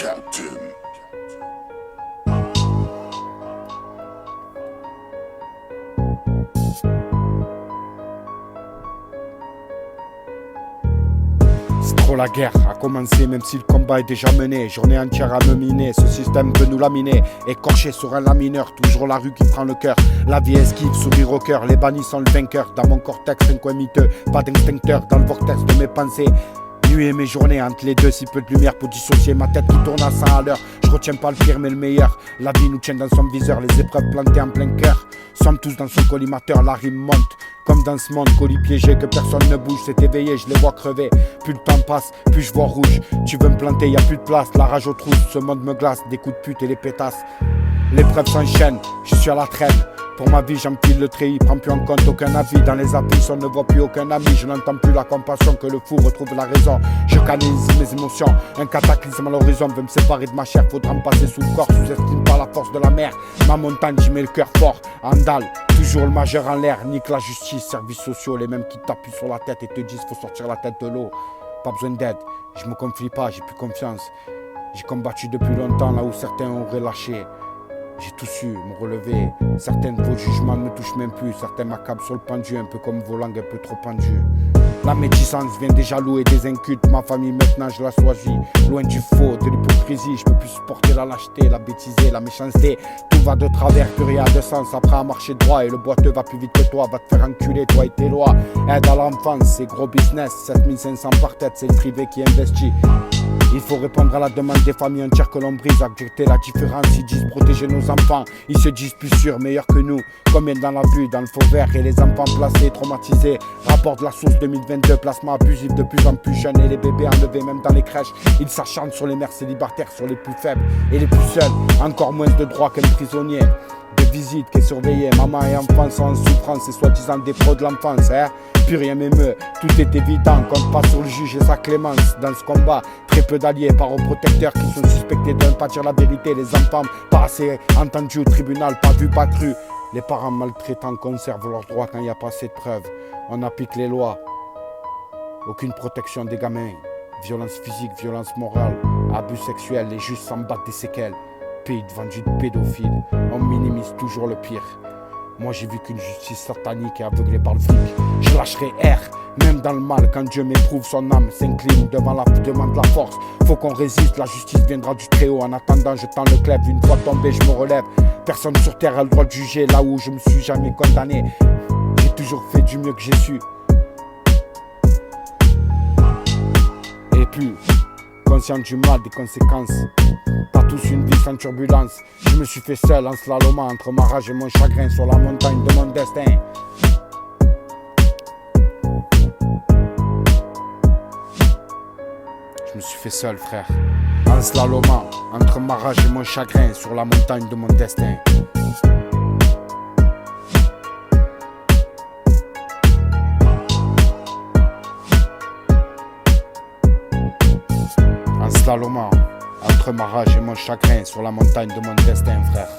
Captain. C'est trop la guerre a commencé, même si le combat est déjà mené. Journée entière à me miner, ce système veut nous laminer. Écorché sur un lamineur, toujours la rue qui prend le cœur. La vie esquive, sourire au cœur, les bannis sont le vainqueur. Dans mon cortex, un coin miteux, pas d'extincteur dans le vortex de mes pensées. Nuit et mes journées, entre les deux, si peu de lumière pour dissocier ma tête qui tourne à 100 à l'heure. Je retiens pas le pire mais le meilleur. La vie nous tient dans son viseur, les épreuves plantées en plein cœur. Sommes tous dans son collimateur, la rime monte. Comme dans ce monde, colis piégé, que personne ne bouge, c'est éveillé, je les vois crever. Plus le temps passe, plus je vois rouge. Tu veux me planter, y a plus de place, la rage aux trousses. Ce monde me glace, des coups de pute et les pétasses. L'épreuve s'enchaîne, je suis à la traîne. Pour ma vie, j'empile le treillis, prends plus en compte aucun avis. Dans les abysses, on ne voit plus aucun ami. Je n'entends plus la compassion, que le fou retrouve la raison. Je canalise mes émotions, un cataclysme à l'horizon veut me séparer de ma chair. Faudra me passer sous le corps, sous-estime par la force de la mer. Ma montagne, j'y mets le cœur fort, en dalle. Toujours le majeur en l'air, nique la justice, services sociaux. Les mêmes qui t'appuient sur la tête et te disent faut sortir la tête de l'eau. Pas besoin d'aide, je me confie pas, j'ai plus confiance. J'ai combattu depuis longtemps là où certains ont relâché. J'ai tout su me relever. Certains de vos jugements ne me touchent même plus. Certains m'accablent sur le pendu, un peu comme vos langues un peu trop pendues. La médisance vient des jaloux et des incultes. Ma famille maintenant je la choisis. Loin du faux, de l'hypocrisie. Je peux plus supporter la lâcheté, la bêtisée, la méchanceté. Tout va de travers, plus rien de sens. Après à marcher droit et le boiteux va plus vite que toi. Va te faire enculer toi et tes lois. Aide à l'enfance, c'est gros business. 7500 par tête, c'est le privé qui investit. Il faut répondre à la demande des familles entières que l'on brise, accepter la différence. Ils disent protéger nos enfants, ils se disent plus sûrs, meilleurs que nous. Combien dans la vue, dans le faux vert et les enfants placés, traumatisés. Rapport de la source 2022, placement abusif de plus en plus jeunes et les bébés enlevés même dans les crèches. Ils s'acharnent sur les mères célibataires, sur les plus faibles et les plus seuls. Encore moins de droits qu'un prisonnier. De visite qui est surveillée, maman et enfants sont en souffrance, c'est soi-disant des pros de l'enfance, hein. Plus rien m'émeut, tout est évident, compte pas sur le juge et sa clémence. Dans ce combat, très peu d'alliés, paroprotecteurs qui sont suspectés de ne pas dire la vérité. Les enfants pas assez entendus au tribunal, pas vus, pas crus. Les parents maltraitants conservent leurs droits quand il n'y a pas assez de preuves. On applique les lois, aucune protection des gamins. Violence physique, violence morale, abus sexuels, les juges s'en battent des séquelles. Pays de vendus de pédophiles, on minimise toujours le pire. Moi j'ai vu qu'une justice satanique et aveuglée par le fric. Je lâcherai R, même dans le mal, quand Dieu m'éprouve, son âme s'incline devant la demande de la force. Faut qu'on résiste, la justice viendra du très haut. En attendant je tends le clef, une fois tombé je me relève. Personne sur terre a le droit de juger là où je me suis jamais condamné. J'ai toujours fait du mieux que j'ai su. Et plus conscient du mal, des conséquences. Pas tous une vie sans turbulence. Je me suis fait seul en slalomant entre ma rage et mon chagrin sur la montagne de mon destin. Je me suis fait seul, frère, en slalomant entre ma rage et mon chagrin sur la montagne de mon destin. En slalomant entre ma rage et mon chagrin sur la montagne de mon destin, frère.